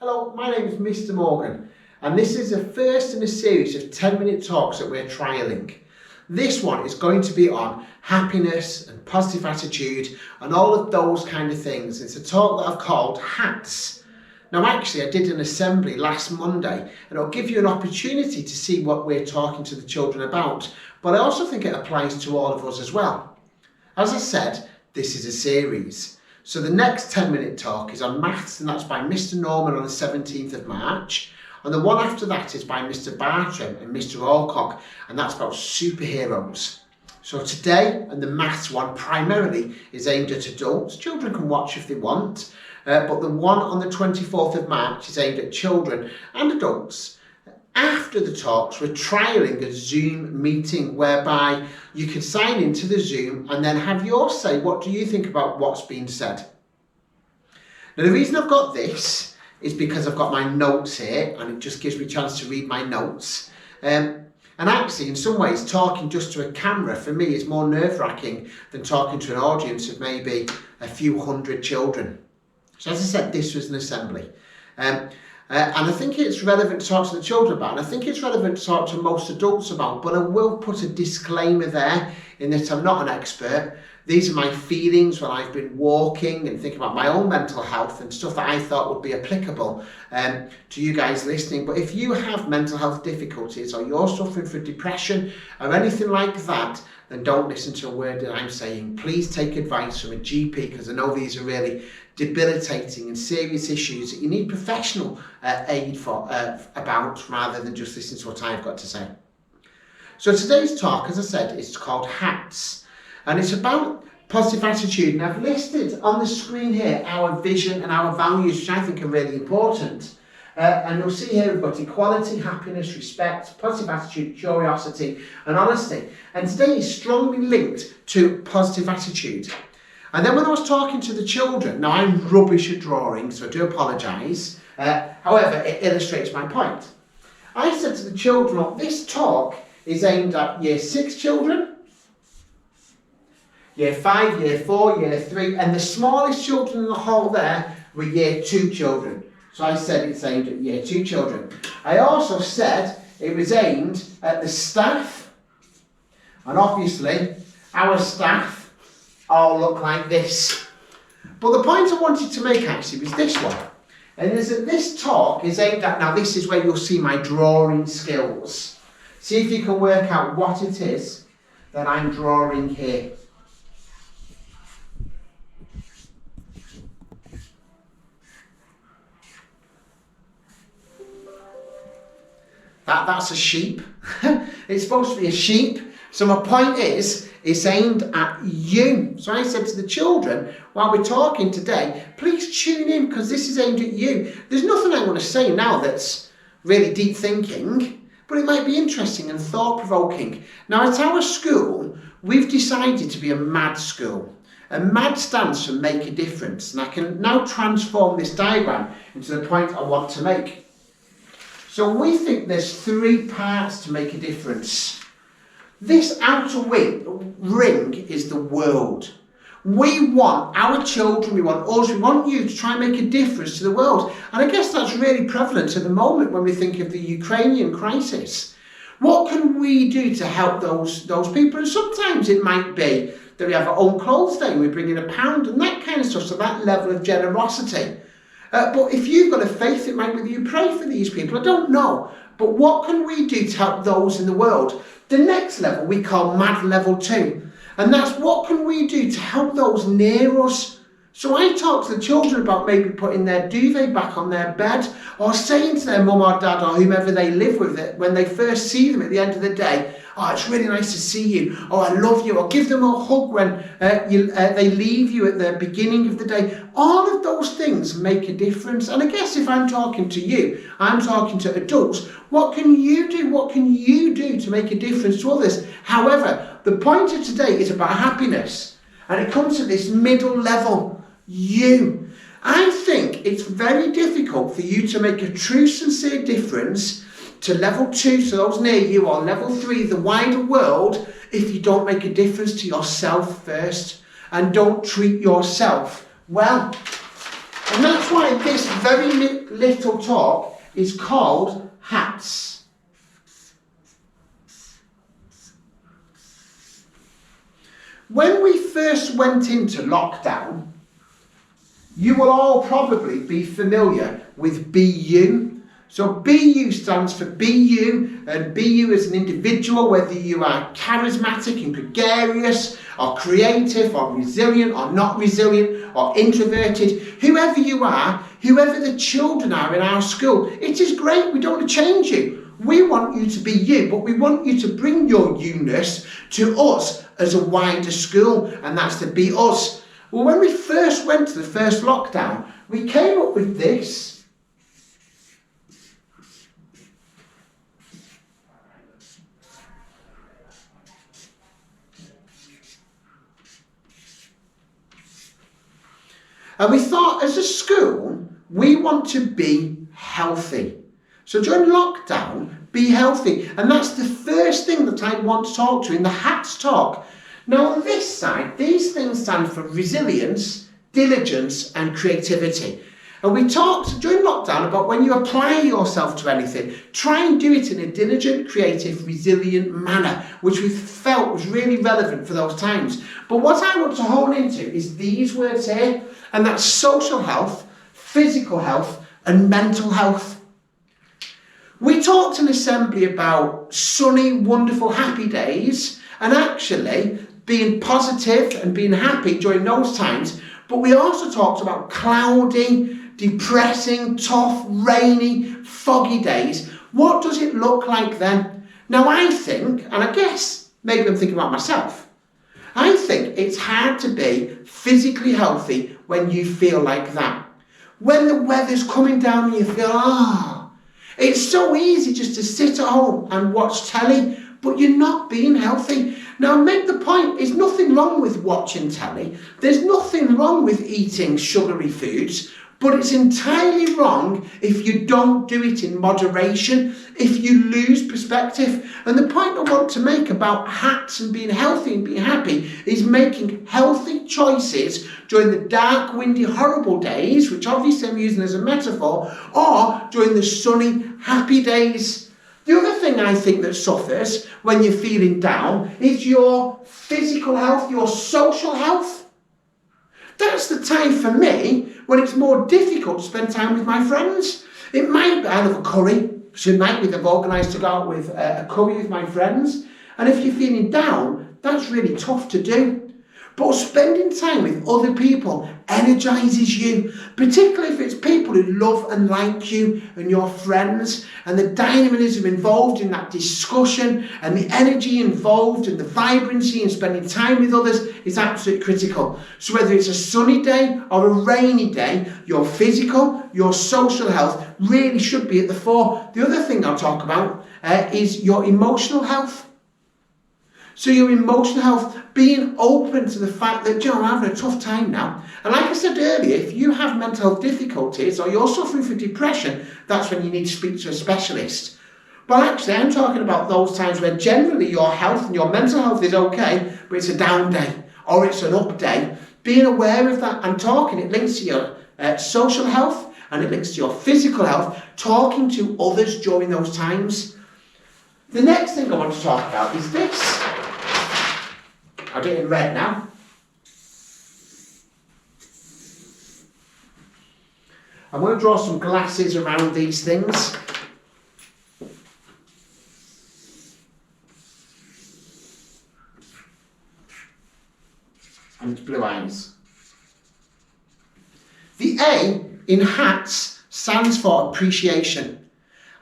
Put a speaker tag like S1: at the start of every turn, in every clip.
S1: Hello, my name is Mr. Morgan, and this is the first in a series of 10-minute talks that we're trialling. This one is going to be on happiness and positive attitude and all of those kind of things. It's a talk that I've called HATS. Now actually I did an assembly last Monday and it'll give you an opportunity to see what we're talking to the children about, but I also think it applies to all of us as well. As I said, this is a series. So the next 10-minute talk is on maths, and that's by Mr. Norman on the 17th of March. And the one after that is by Mr. Bartram and Mr. Alcock, and that's about superheroes. So today, and the maths one primarily is aimed at adults. Children can watch if they want, but the one on the 24th of March is aimed at children and adults. After the talks, we're trialling a Zoom meeting whereby you can sign into the Zoom and then have your say, what do you think about what's been said? Now the reason I've got this is because I've got my notes here and it just gives me a chance to read my notes. And actually in some ways talking just to a camera for me is more nerve-wracking than talking to an audience of maybe a few hundred children. So as I said, this was an assembly. And I think it's relevant to talk to the children about, and I think it's relevant to talk to most adults about, but I will put a disclaimer there in that I'm not an expert. These are my feelings when I've been walking and thinking about my own mental health and stuff that I thought would be applicable to you guys listening. But if you have mental health difficulties or you're suffering from depression or anything like that, then don't listen to a word that I'm saying. Please take advice from a GP, because I know these are really debilitating and serious issues that you need professional aid for about, rather than just listen to what I've got to say. So today's talk, as I said, is called HATS, and it's about positive attitude, and I've listed on the screen here our vision and our values, which I think are really important. And you'll see here we've got equality, happiness, respect, positive attitude, curiosity and honesty. And today is strongly linked to positive attitude. And then when I was talking to the children, now I'm rubbish at drawing, so I do apologise. However, it illustrates my point. I said to the children, well, this talk is aimed at Year 6 children, Year 5, Year 4, Year 3, and the smallest children in the hall there were Year 2 children. So I said it's aimed at Year 2 children. I also said it was aimed at the staff, and obviously our staff all look like this. But the point I wanted to make actually was this one. And is that this talk is aimed at, now this is where you'll see my drawing skills. See if you can work out what it is that I'm drawing here. That's a sheep. It's supposed to be a sheep. So my point is, it's aimed at you. So I said to the children, while we're talking today, please tune in, because this is aimed at you. There's nothing I want to say now that's really deep thinking, but it might be interesting and thought-provoking. Now at our school, we've decided to be a MAD school. And MAD stands for Make a Difference. And I can now transform this diagram into the point I want to make. So we think there's 3 parts to make a difference. This outer ring is the world. We want our children, we want us, we want you to try and make a difference to the world. And I guess that's really prevalent at the moment when we think of the Ukrainian crisis. What can we do to help those people? And sometimes it might be that we have our own clothes day, we bring in £1 and that kind of stuff, so that level of generosity. But if you've got a faith, it might be that you pray for these people. I don't know. But what can we do to help those in the world? The next level we call MAD level 2. And that's what can we do to help those near us? So I talk to the children about maybe putting their duvet back on their bed, or saying to their mum or dad or whomever they live with it when they first see them at the end of the day, oh, it's really nice to see you, oh, I love you, or give them a hug when they leave you at the beginning of the day. All of those things make a difference. And I guess if I'm talking to you, I'm talking to adults, what can you do? What can you do to make a difference to others? However, the point of today is about happiness. And it comes to this middle level, you. I think it's very difficult for you to make a true, sincere difference to level 2, so those near you, or level 3, the wider world, if you don't make a difference to yourself first and don't treat yourself well. And that's why this very little talk is called hats. When we first went into lockdown, you will all probably be familiar with BU. So BU stands for be you, and be you as an individual, whether you are charismatic and gregarious, or creative, or resilient, or not resilient, or introverted, whoever you are, whoever the children are in our school, it is great, we don't want to change you. We want you to be you, but we want you to bring your you-ness to us as a wider school, and that's to be us. Well, when we first went to the first lockdown, we came up with this. And we thought, as a school, we want to be healthy. So during lockdown, be healthy. And that's the first thing that I want to talk to in the hats talk. Now on this side, these things stand for resilience, diligence and creativity. And we talked during lockdown about when you apply yourself to anything, try and do it in a diligent, creative, resilient manner, which we felt was really relevant for those times. But what I want to hone into is these words here, and that's social health, physical health and mental health. We talked in assembly about sunny, wonderful, happy days, and actually being positive and being happy during those times. But we also talked about cloudy, depressing, tough, rainy, foggy days. What does it look like then? Now I think, and I guess maybe I'm thinking about myself, I think it's hard to be physically healthy when you feel like that. When the weather's coming down and you feel, it's so easy just to sit at home and watch telly, but you're not being healthy. Now make the point, there's nothing wrong with watching telly. There's nothing wrong with eating sugary foods, but it's entirely wrong if you don't do it in moderation, if you lose perspective. And the point I want to make about hats and being healthy and being happy is making healthy choices during the dark, windy, horrible days, which obviously I'm using as a metaphor, or during the sunny, happy days. The other thing I think that suffers when you're feeling down is your physical health, your social health. That's the time for me when it's more difficult to spend time with my friends. It might be I love a curry, so it might be they've organised to go out with a curry with my friends. And if you're feeling down, that's really tough to do. But spending time with other people energises you, particularly if it's people who love and like you and your friends, and the dynamism involved in that discussion and the energy involved and the vibrancy in spending time with others is absolutely critical. So whether it's a sunny day or a rainy day, your physical, your social health really should be at the fore. The other thing I'll talk about is your emotional health. So your emotional health, being open to the fact that, I'm having a tough time now. And like I said earlier, if you have mental health difficulties or you're suffering from depression, that's when you need to speak to a specialist. But actually, I'm talking about those times where generally your health and your mental health is okay, but it's a down day or it's an up day. Being aware of that and talking, it links to your social health and it links to your physical health, talking to others during those times. The next thing I want to talk about is this. I'll do it in red now. I'm going to draw some glasses around these things. And it's blue eyes. The A in hats stands for appreciation.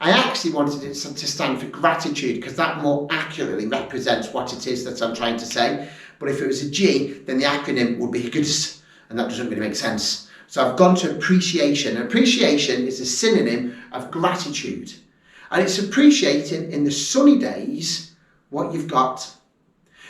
S1: I actually wanted it to stand for gratitude because that more accurately represents what it is that I'm trying to say. But if it was a G, then the acronym would be GOODS, and that doesn't really make sense. So I've gone to appreciation. Appreciation is a synonym of gratitude. And it's appreciating in the sunny days what you've got.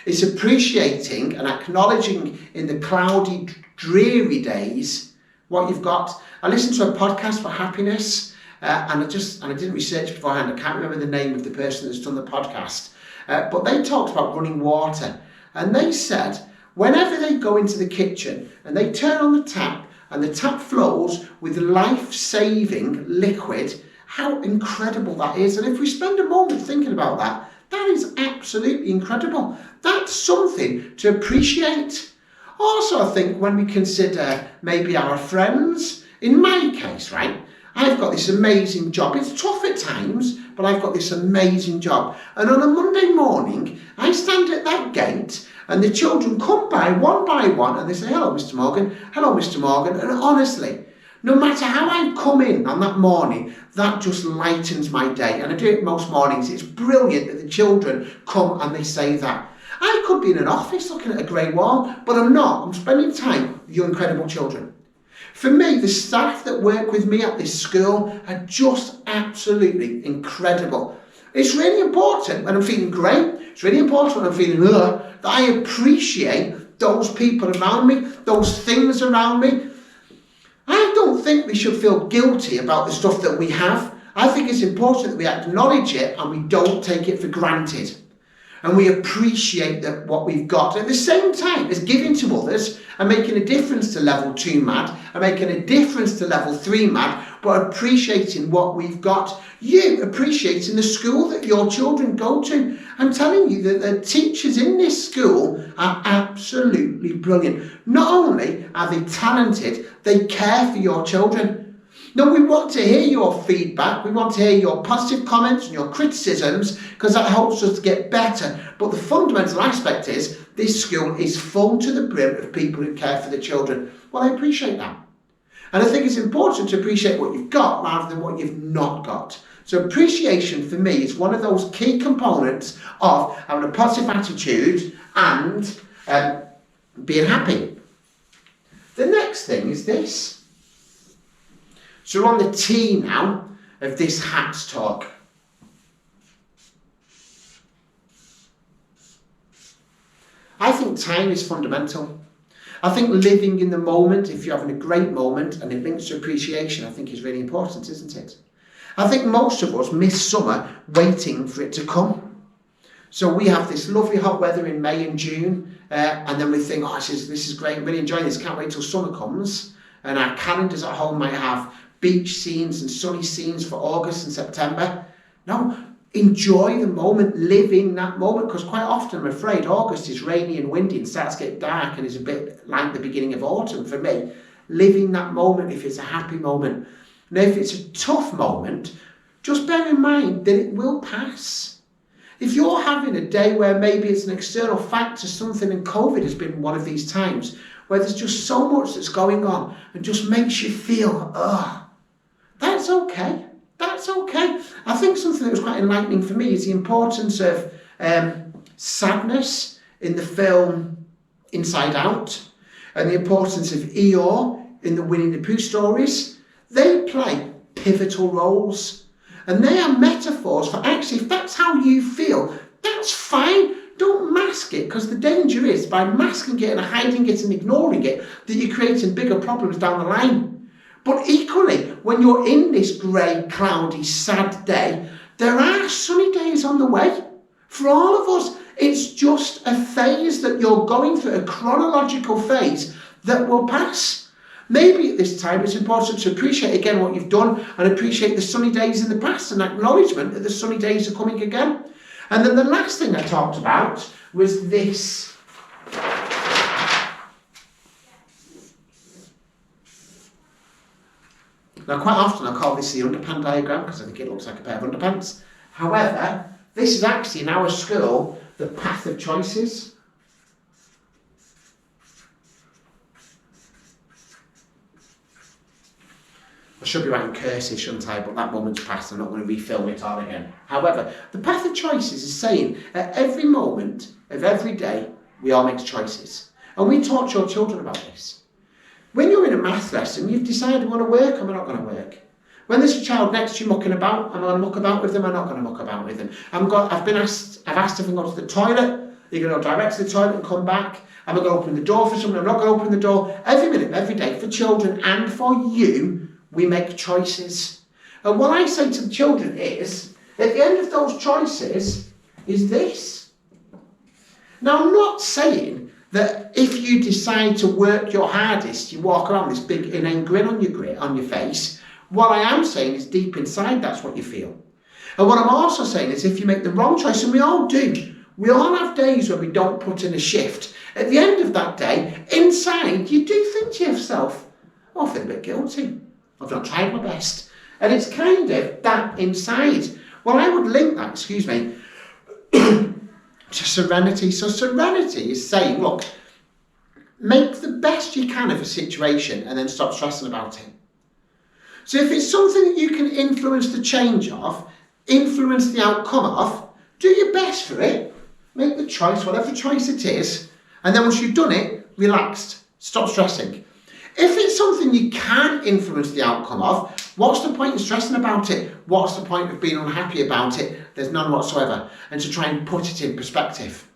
S1: It's appreciating and acknowledging in the cloudy, dreary days what you've got. I listened to a podcast for happiness. And I didn't research beforehand. I can't remember the name of the person that's done the podcast. But they talked about running water. And they said, whenever they go into the kitchen and they turn on the tap and the tap flows with life-saving liquid, how incredible that is. And if we spend a moment thinking about that, that is absolutely incredible. That's something to appreciate. Also, I think when we consider maybe our friends, in my case, right, I've got this amazing job. It's tough at times, but I've got this amazing job. And on a Monday morning, I stand at that gate and the children come by one and they say, hello, Mr. Morgan. Hello, Mr. Morgan. And honestly, no matter how I come in on that morning, that just lightens my day. And I do it most mornings. It's brilliant that the children come and they say that. I could be in an office looking at a grey wall, but I'm not. I'm spending time with your incredible children. For me, the staff that work with me at this school are just absolutely incredible. It's really important when I'm feeling great, it's really important when I'm feeling that I appreciate those people around me, those things around me. I don't think we should feel guilty about the stuff that we have. I think it's important that we acknowledge it and we don't take it for granted. And we appreciate what we've got. At the same time as giving to others and making a difference to level 2 MAD and making a difference to level 3 MAD, but appreciating what we've got. You appreciating the school that your children go to. I'm telling you that the teachers in this school are absolutely brilliant. Not only are they talented, they care for your children. No, we want to hear your feedback, we want to hear your positive comments and your criticisms, because that helps us to get better. But the fundamental aspect is, this school is full to the brim of people who care for the children. Well, I appreciate that. And I think it's important to appreciate what you've got rather than what you've not got. So appreciation for me is one of those key components of having a positive attitude and being happy. The next thing is this. So we're on the T now of this HATS talk. I think time is fundamental. I think living in the moment, if you're having a great moment and it links to appreciation, I think is really important, isn't it? I think most of us miss summer waiting for it to come. So we have this lovely hot weather in May and June, and then we think, oh, this is great, I'm really enjoying this, can't wait till summer comes. And our calendars at home might have beach scenes and sunny scenes for August and September. No, enjoy the moment, live in that moment, because quite often I'm afraid August is rainy and windy and starts to get dark and is a bit like the beginning of autumn for me. Live in that moment if it's a happy moment. Now if it's a tough moment, just bear in mind that it will pass. If you're having a day where maybe it's an external factor, something, and COVID has been one of these times where there's just so much that's going on and just makes you feel, that's okay. That's okay. I think something that was quite enlightening for me is the importance of sadness in the film Inside Out and the importance of Eeyore in the Winnie the Pooh stories. They play pivotal roles and they are metaphors for actually, if that's how you feel, that's fine. Don't mask it, because the danger is by masking it and hiding it and ignoring it that you're creating bigger problems down the line. But equally, when you're in this grey, cloudy, sad day, there are sunny days on the way. For all of us, it's just a phase that you're going through, a chronological phase that will pass. Maybe at this time it's important to appreciate again what you've done and appreciate the sunny days in the past and acknowledgement that the sunny days are coming again. And then the last thing I talked about was this. Now, quite often I call this the underpants diagram because I think it looks like a pair of underpants. However, this is actually in our school the path of choices. I should be writing cursive, shouldn't I? But that moment's passed, I'm not going to refilm it all again. However, the path of choices is saying at every moment of every day, we all make choices. And we taught your children about this. When you're in a math lesson, you've decided I'm going to work, I'm not going to work. When there's a child next to you mucking about, I'm going to muck about with them, I'm not going to muck about with them. I've asked if I go to the toilet, you're going to go direct to the toilet and come back. I'm going to open the door for someone, I'm not going to open the door. Every minute, every day, for children and for you, we make choices. And what I say to the children is, at the end of those choices, is this. Now, I'm not saying that if you decide to work your hardest, you walk around with this big inane grin on your face. What I am saying is deep inside, that's what you feel. And what I'm also saying is if you make the wrong choice, and we all do, we all have days where we don't put in a shift. At the end of that day, inside, you do think to yourself, oh, I feel a bit guilty. I've not tried my best. And it's kind of that inside. Well, I would link that, to serenity. So serenity is saying, look, make the best you can of a situation and then stop stressing about it. So if it's something that you can influence the change of, influence the outcome of, do your best for it. Make the choice, whatever choice it is. And then once you've done it, relaxed. Stop stressing. If it's something you can influence the outcome of, what's the point in stressing about it? What's the point of being unhappy about it? There's none whatsoever. And to try and put it in perspective.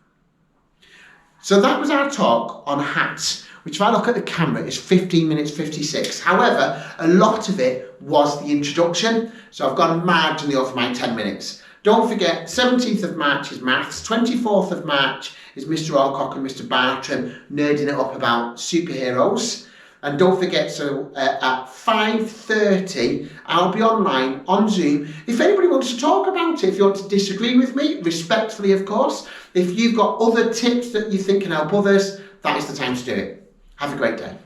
S1: So that was our talk on hats, which if I look at the camera is 15 minutes 56. However, a lot of it was the introduction. So I've gone mad in the over my 10 minutes. Don't forget, 17th of March is maths, 24th of March is Mr. Alcock and Mr. Bartram nerding it up about superheroes. And don't forget, so at 5:30, I'll be online on Zoom. If anybody wants to talk about it, if you want to disagree with me, respectfully, of course. If you've got other tips that you think can help others, that is the time to do it. Have a great day.